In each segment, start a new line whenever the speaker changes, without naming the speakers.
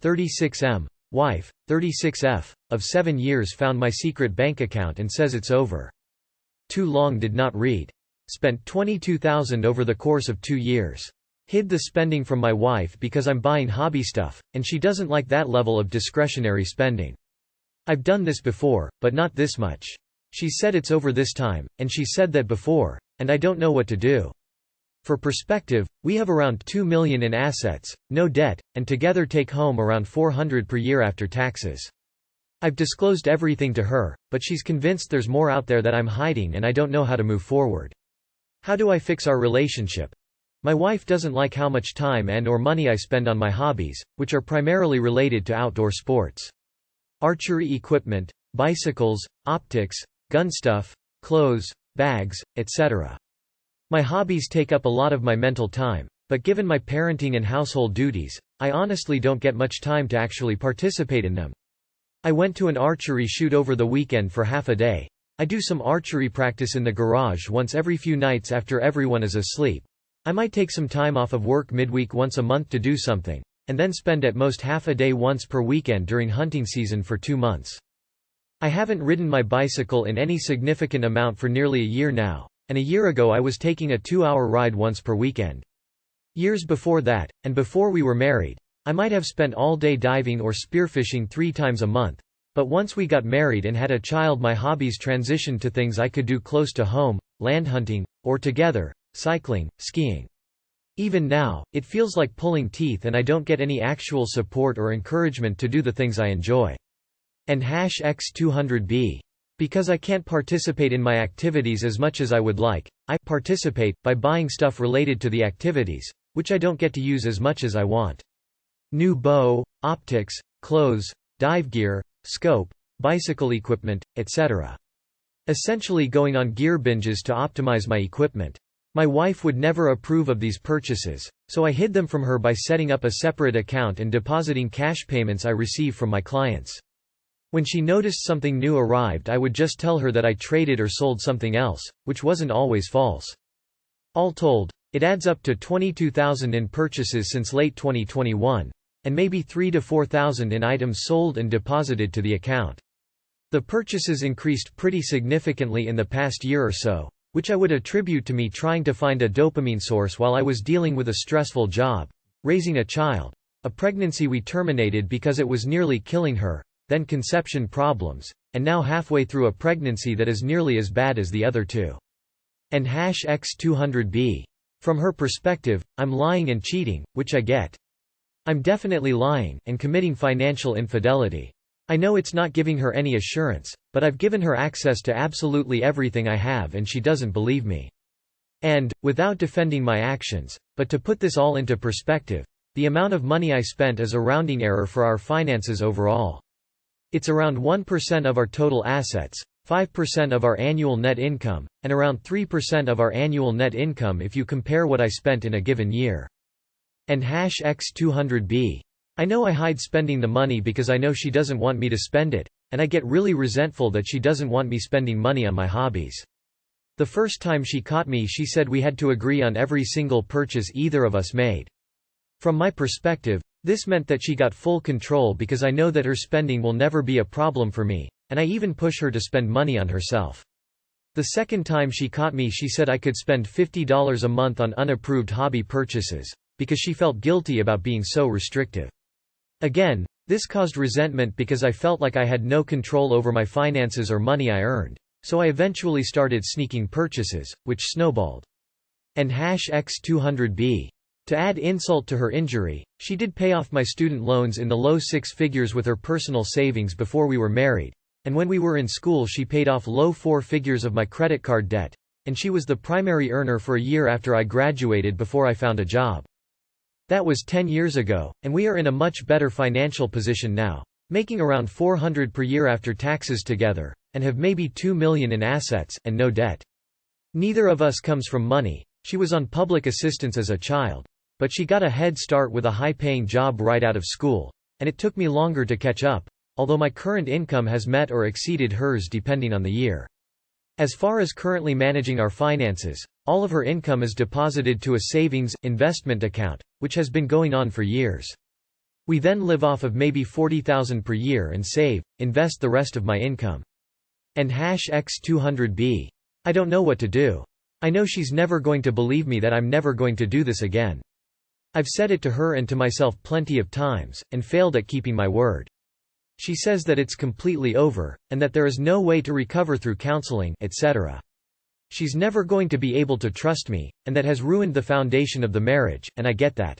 36M, wife, 36F, of 7 years found my secret bank account and says it's over. Too long did not read. Spent $22,000 over the course of 2 years. Hid the spending from my wife because I'm buying hobby stuff, and she doesn't like that level of discretionary spending. I've done this before, but not this much. She said it's over this time, and she said that before, and I don't know what to do. For perspective, we have around $2 million in assets, no debt, and together take home around $400 per year after taxes. I've disclosed everything to her, but she's convinced there's more out there that I'm hiding and I don't know how to move forward. How do I fix our relationship? My wife doesn't like how much time and/or money I spend on my hobbies, which are primarily related to outdoor sports. Archery equipment, bicycles, optics, gun stuff, clothes, bags, etc. My hobbies take up a lot of my mental time, but given my parenting and household duties, I honestly don't get much time to actually participate in them. I went to an archery shoot over the weekend for half a day. I do some archery practice in the garage once every few nights after everyone is asleep. I might take some time off of work midweek once a month to do something, and then spend at most half a day once per weekend during hunting season for 2 months. I haven't ridden my bicycle in any significant amount for nearly a year now, and a year ago I was taking a 2-hour ride once per weekend. Years before that, and before we were married, I might have spent all day diving or spearfishing 3 times a month, but once we got married and had a child my hobbies transitioned to things I could do close to home, land hunting, or together, cycling, skiing. Even now, it feels like pulling teeth and I don't get any actual support or encouragement to do the things I enjoy. And #X200B. Because I can't participate in my activities as much as I would like, I participate by buying stuff related to the activities, which I don't get to use as much as I want. New bow, optics, clothes, dive gear, scope, bicycle equipment, etc. Essentially going on gear binges to optimize my equipment. My wife would never approve of these purchases, so I hid them from her by setting up a separate account and depositing cash payments I receive from my clients. When she noticed something new arrived, I would just tell her that I traded or sold something else, which wasn't always false. All told, it adds up to $22,000 in purchases since late 2021, and maybe $3,000 to $4,000 in items sold and deposited to the account. The purchases increased pretty significantly in the past year or so, which I would attribute to me trying to find a dopamine source while I was dealing with a stressful job, raising a child, a pregnancy we terminated because it was nearly killing her, then conception problems, and now halfway through a pregnancy that is nearly as bad as the other two. And #X200B. From her perspective, I'm lying and cheating, which I get. I'm definitely lying, and committing financial infidelity. I know it's not giving her any assurance, but I've given her access to absolutely everything I have and she doesn't believe me. And, without defending my actions, but to put this all into perspective, the amount of money I spent is a rounding error for our finances overall. It's around 1% of our total assets, 5% of our annual net income, and around 3% of our annual net income if you compare what I spent in a given year. And #X200B. I know I hide spending the money because I know she doesn't want me to spend it, and I get really resentful that she doesn't want me spending money on my hobbies. The first time she caught me, she said we had to agree on every single purchase either of us made. From my perspective, this meant that she got full control because I know that her spending will never be a problem for me, and I even push her to spend money on herself. The second time she caught me, she said I could spend $50 a month on unapproved hobby purchases, because she felt guilty about being so restrictive. Again, this caused resentment because I felt like I had no control over my finances or money I earned, so I eventually started sneaking purchases, which snowballed. And #X200B. To add insult to her injury, she did pay off my student loans in the low 6 figures with her personal savings before we were married, and when we were in school she paid off low 4 figures of my credit card debt, and she was the primary earner for a year after I graduated before I found a job. That was 10 years ago, and we are in a much better financial position now, making around $400 per year after taxes together, and have maybe $2 million in assets, and no debt. Neither of us comes from money. She was on public assistance as a child, but she got a head start with a high-paying job right out of school, and it took me longer to catch up, although my current income has met or exceeded hers depending on the year. As far as currently managing our finances, all of her income is deposited to a savings investment account, which has been going on for years. We then live off of maybe $40,000 per year and save, invest the rest of my income. And #X200B. I don't know what to do. I know she's never going to believe me that I'm never going to do this again. I've said it to her and to myself plenty of times, and failed at keeping my word. She says that it's completely over, and that there is no way to recover through counseling, etc. She's never going to be able to trust me, and that has ruined the foundation of the marriage, and I get that.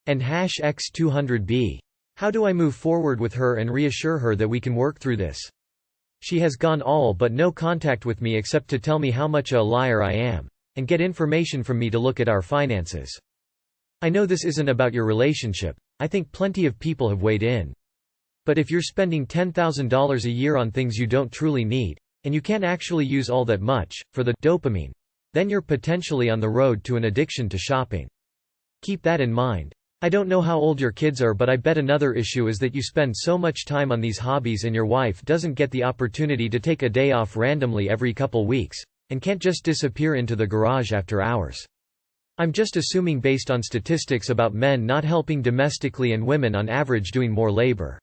And #X200B. How do I move forward with her and reassure her that we can work through this? She has gone all but no contact with me except to tell me how much a liar I am, and get information from me to look at our finances. I know this isn't about your relationship, I think plenty of people have weighed in. But if you're spending $10,000 a year on things you don't truly need, and you can't actually use all that much, for the dopamine, then you're potentially on the road to an addiction to shopping. Keep that in mind. I don't know how old your kids are, but I bet another issue is that you spend so much time on these hobbies and your wife doesn't get the opportunity to take a day off randomly every couple weeks, and can't just disappear into the garage after hours. I'm just assuming based on statistics about men not helping domestically and women on average doing more labor.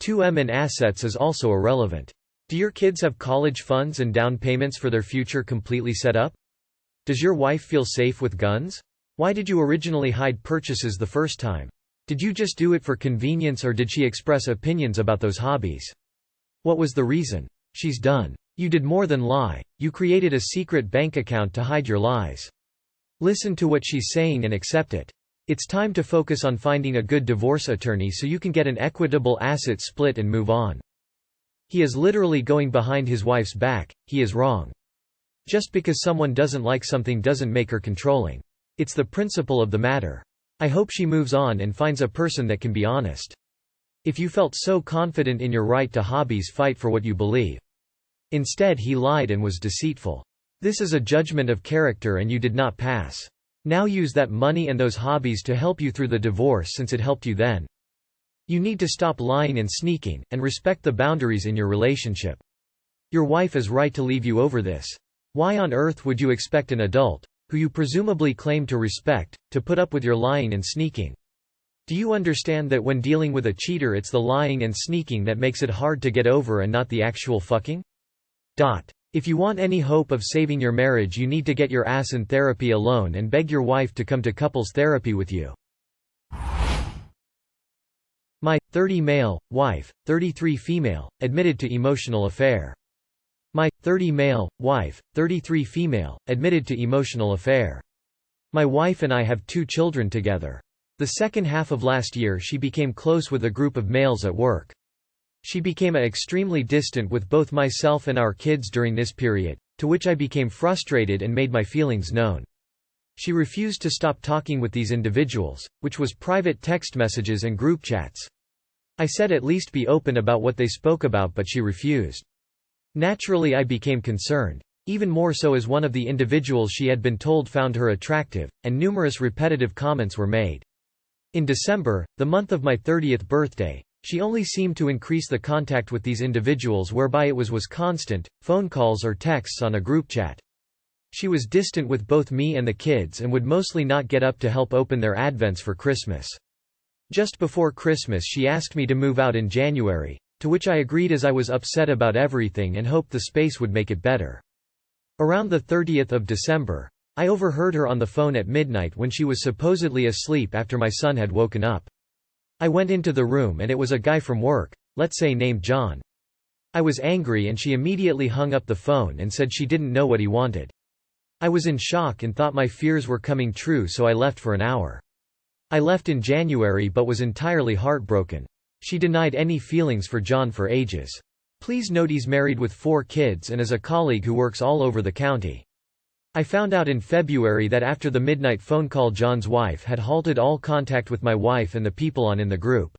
2M in assets is also irrelevant. Do your kids have college funds and down payments for their future completely set up? Does your wife feel safe with guns? Why did you originally hide purchases the first time? Did you just do it for convenience, or did she express opinions about those hobbies? What was the reason? She's done. You did more than lie, you created a secret bank account to hide your lies. Listen to what she's saying and accept it. It's time to focus on finding a good divorce attorney so you can get an equitable asset split and move on. He is literally going behind his wife's back, he is wrong. Just because someone doesn't like something doesn't make her controlling. It's the principle of the matter. I hope she moves on and finds a person that can be honest. If you felt so confident in your right to hobbies, fight for what you believe. Instead he lied and was deceitful. This is a judgment of character and you did not pass. Now use that money and those hobbies to help you through the divorce since it helped you then. You need to stop lying and sneaking, and respect the boundaries in your relationship. Your wife is right to leave you over this. Why on earth would you expect an adult, who you presumably claim to respect, to put up with your lying and sneaking? Do you understand that when dealing with a cheater it's the lying and sneaking that makes it hard to get over and not the actual fucking? If you want any hope of saving your marriage, you need to get your ass in therapy alone and beg your wife to come to couples therapy with you. My 30 male, wife, 33 female, admitted to emotional affair. My 30 male, wife, 33 female, admitted to emotional affair. My wife and I have 2 children together. The second half of last year she became close with a group of males at work. She became extremely distant with both myself and our kids during this period, to which I became frustrated and made my feelings known. She refused to stop talking with these individuals, which was private text messages and group chats. I said at least be open about what they spoke about, but she refused. Naturally I became concerned, even more so as one of the individuals she had been told found her attractive, and numerous repetitive comments were made. In December, the month of my 30th birthday, she only seemed to increase the contact with these individuals, whereby it was constant, phone calls or texts on a group chat. She was distant with both me and the kids and would mostly not get up to help open their advents for Christmas. Just before Christmas she asked me to move out in January, to which I agreed as I was upset about everything and hoped the space would make it better. Around the 30th of December, I overheard her on the phone at midnight when she was supposedly asleep after my son had woken up. I went into the room and it was a guy from work, let's say named John. I was angry and she immediately hung up the phone and said she didn't know what he wanted. I was in shock and thought my fears were coming true, so I left for an hour. I left in January but was entirely heartbroken. She denied any feelings for John for ages. Please note he's married with 4 kids and is a colleague who works all over the county. I found out in February that after the midnight phone call John's wife had halted all contact with my wife and the people in the group.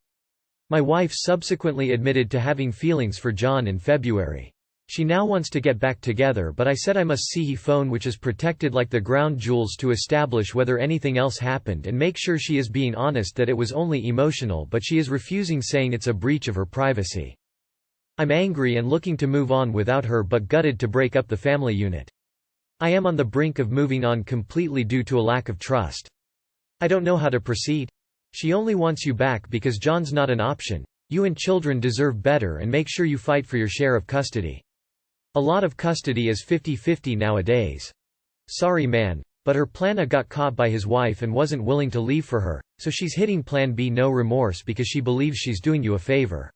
My wife subsequently admitted to having feelings for John in February. She now wants to get back together, but I said I must see he phone, which is protected like the ground jewels, to establish whether anything else happened and make sure she is being honest that it was only emotional, but she is refusing, saying it's a breach of her privacy. I'm angry and looking to move on without her, but gutted to break up the family unit. I am on the brink of moving on completely due to a lack of trust. I don't know how to proceed. She only wants you back because John's not an option. You and children deserve better, and make sure you fight for your share of custody. A lot of custody is 50-50 nowadays. Sorry man, but her plan A got caught by his wife and wasn't willing to leave for her, so she's hitting plan B no remorse because she believes she's doing you a favor.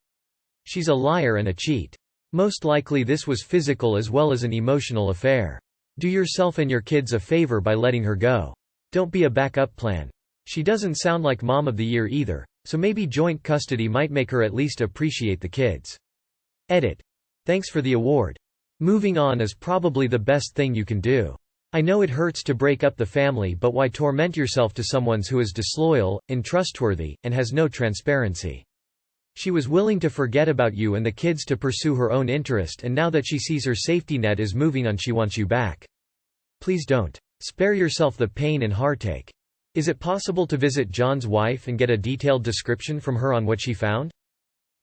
She's a liar and a cheat. Most likely this was physical as well as an emotional affair. Do yourself and your kids a favor by letting her go. Don't be a backup plan. She doesn't sound like mom of the year either, so maybe joint custody might make her at least appreciate the kids. Edit. Thanks for the award. Moving on is probably the best thing you can do. I know it hurts to break up the family, but why torment yourself to someone who is disloyal, untrustworthy, and has no transparency? She was willing to forget about you and the kids to pursue her own interest, and now that she sees her safety net is moving on, she wants you back. Please don't. Spare yourself the pain and heartache. Is it possible to visit John's wife and get a detailed description from her on what she found?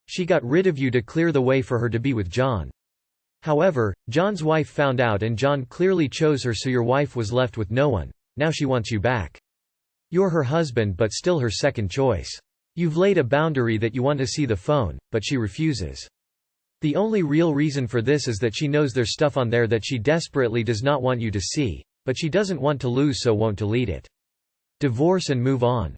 She got rid of you to clear the way for her to be with John. However, John's wife found out and John clearly chose her, so your wife was left with no one. Now she wants you back. You're her husband but still her second choice. You've laid a boundary that you want to see the phone, but she refuses. The only real reason for this is that she knows there's stuff on there that she desperately does not want you to see, but she doesn't want to lose, so won't delete it. Divorce and move on.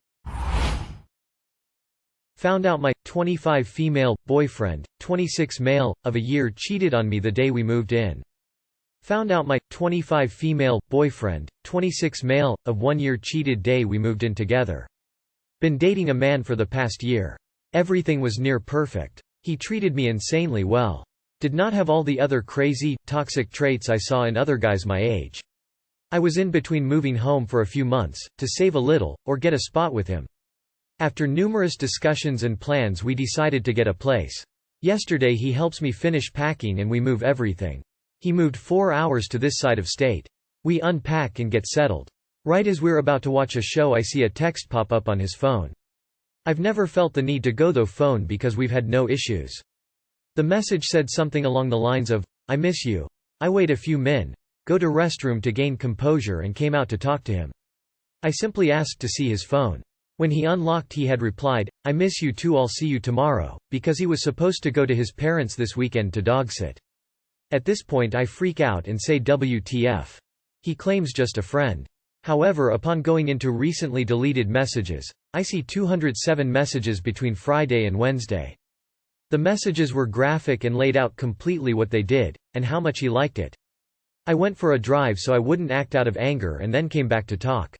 Found out my 25 female boyfriend, 26 male, of a year cheated on me the day we moved in. Found out my 25 female boyfriend, 26 male, of 1 year cheated day we moved in together. Been dating a man for the past year. Everything was near perfect. He treated me insanely well. Did not have all the other crazy, toxic traits I saw in other guys my age. I was in between moving home for a few months, to save a little, or get a spot with him. After numerous discussions and plans we decided to get a place. Yesterday he helps me finish packing and we move everything. He moved 4 hours to this side of state. We unpack and get settled. Right as we're about to watch a show I see a text pop up on his phone. I've never felt the need to go though phone because we've had no issues. The message said something along the lines of, "I miss you." I wait a few min. Go to restroom to gain composure and came out to talk to him. I simply asked to see his phone. When he unlocked he had replied, "I miss you too, I'll see you tomorrow," because he was supposed to go to his parents this weekend to dogsit. At this point I freak out and say WTF. He claims just a friend. However, upon going into recently deleted messages, I see 207 messages between Friday and Wednesday. The messages were graphic and laid out completely what they did, and how much he liked it. I went for a drive so I wouldn't act out of anger and then came back to talk.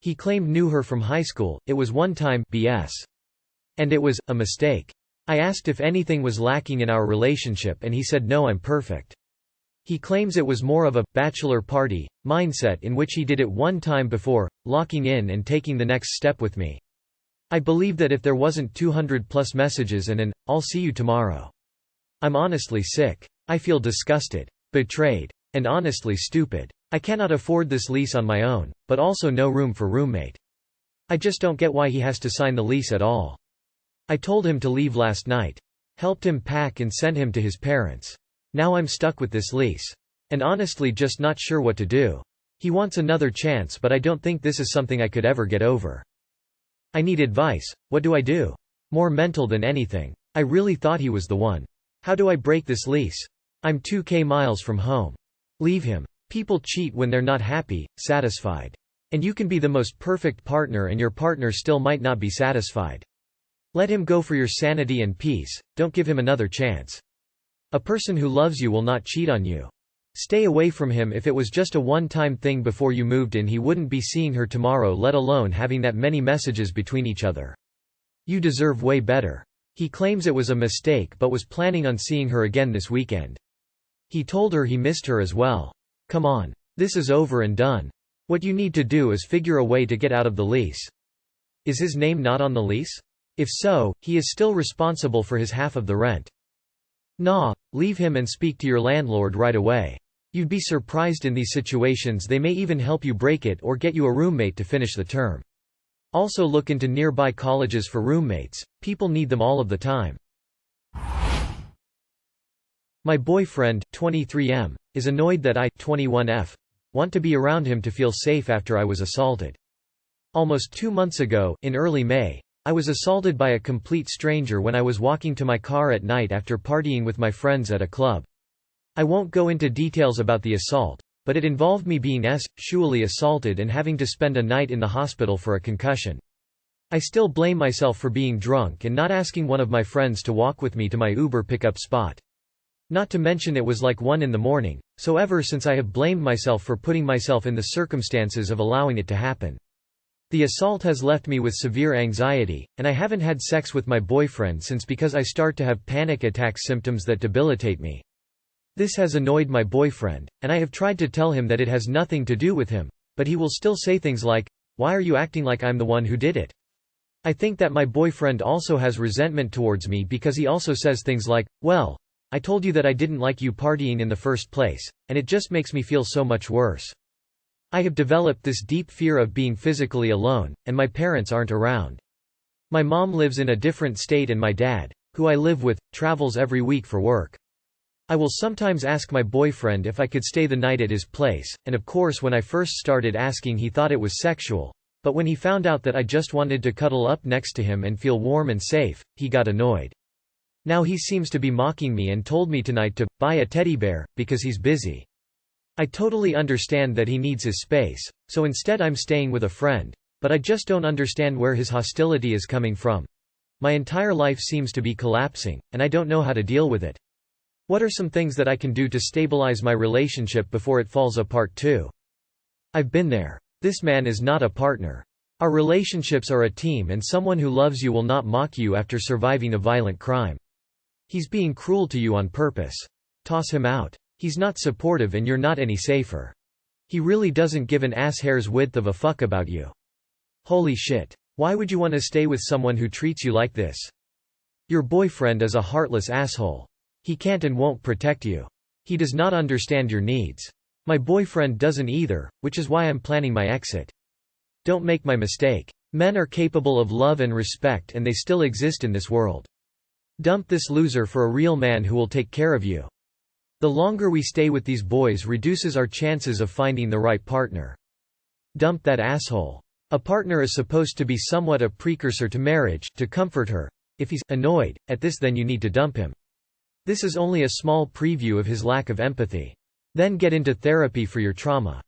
He claimed knew her from high school, it was one time BS. And it was a mistake. I asked if anything was lacking in our relationship and he said no, I'm perfect. He claims it was more of a bachelor party mindset in which he did it one time before, locking in and taking the next step with me. I believe that if there wasn't 200+ messages and an, "I'll see you tomorrow." I'm honestly sick. I feel disgusted, betrayed, and honestly stupid. I cannot afford this lease on my own, but also no room for roommate. I just don't get why he has to sign the lease at all. I told him to leave last night. Helped him pack and sent him to his parents. Now I'm stuck with this lease. And honestly just not sure what to do. He wants another chance but I don't think this is something I could ever get over. I need advice. What do I do? More mental than anything. I really thought he was the one. How do I break this lease? I'm 2k miles from home. Leave him. People cheat when they're not happy, satisfied. And you can be the most perfect partner and your partner still might not be satisfied. Let him go for your sanity and peace, don't give him another chance. A person who loves you will not cheat on you. Stay away from him. If it was just a one-time thing before you moved in he wouldn't be seeing her tomorrow, let alone having that many messages between each other. You deserve way better. He claims it was a mistake but was planning on seeing her again this weekend. He told her he missed her as well. Come on. This is over and done. What you need to do is figure a way to get out of the lease. Is his name not on the lease? If so, he is still responsible for his half of the rent. Nah, leave him and speak to your landlord right away. You'd be surprised in these situations they may even help you break it or get you a roommate to finish the term. Also look into nearby colleges for roommates, people need them all of the time. My boyfriend, 23M, is annoyed that I, 21F, want to be around him to feel safe after I was assaulted. Almost 2 months ago, in early May, I was assaulted by a complete stranger when I was walking to my car at night after partying with my friends at a club. I won't go into details about the assault, but it involved me being sexually assaulted and having to spend a night in the hospital for a concussion. I still blame myself for being drunk and not asking one of my friends to walk with me to my Uber pickup spot. Not to mention it was like 1 in the morning, so ever since I have blamed myself for putting myself in the circumstances of allowing it to happen. The assault has left me with severe anxiety, and I haven't had sex with my boyfriend since because I start to have panic attack symptoms that debilitate me. This has annoyed my boyfriend, and I have tried to tell him that it has nothing to do with him, but he will still say things like, "Why are you acting like I'm the one who did it?" I think that my boyfriend also has resentment towards me because he also says things like, "Well, I told you that I didn't like you partying in the first place, and it just makes me feel so much worse." I have developed this deep fear of being physically alone, and my parents aren't around. My mom lives in a different state and my dad, who I live with, travels every week for work. I will sometimes ask my boyfriend if I could stay the night at his place, and of course when I first started asking he thought it was sexual, but when he found out that I just wanted to cuddle up next to him and feel warm and safe, he got annoyed. Now he seems to be mocking me and told me tonight to buy a teddy bear, because he's busy. I totally understand that he needs his space, so instead I'm staying with a friend, but I just don't understand where his hostility is coming from. My entire life seems to be collapsing, and I don't know how to deal with it. What are some things that I can do to stabilize my relationship before it falls apart too? I've been there. This man is not a partner. Our relationships are a team, and someone who loves you will not mock you after surviving a violent crime. He's being cruel to you on purpose. Toss him out. He's not supportive and you're not any safer. He really doesn't give an ass hair's width of a fuck about you. Holy shit. Why would you want to stay with someone who treats you like this? Your boyfriend is a heartless asshole. He can't and won't protect you. He does not understand your needs. My boyfriend doesn't either, which is why I'm planning my exit. Don't make my mistake. Men are capable of love and respect, and they still exist in this world. Dump this loser for a real man who will take care of you. The longer we stay with these boys reduces our chances of finding the right partner. Dump that asshole. A partner is supposed to be somewhat a precursor to marriage, to comfort her. If he's annoyed at this, then you need to dump him. This is only a small preview of his lack of empathy. Then get into therapy for your trauma.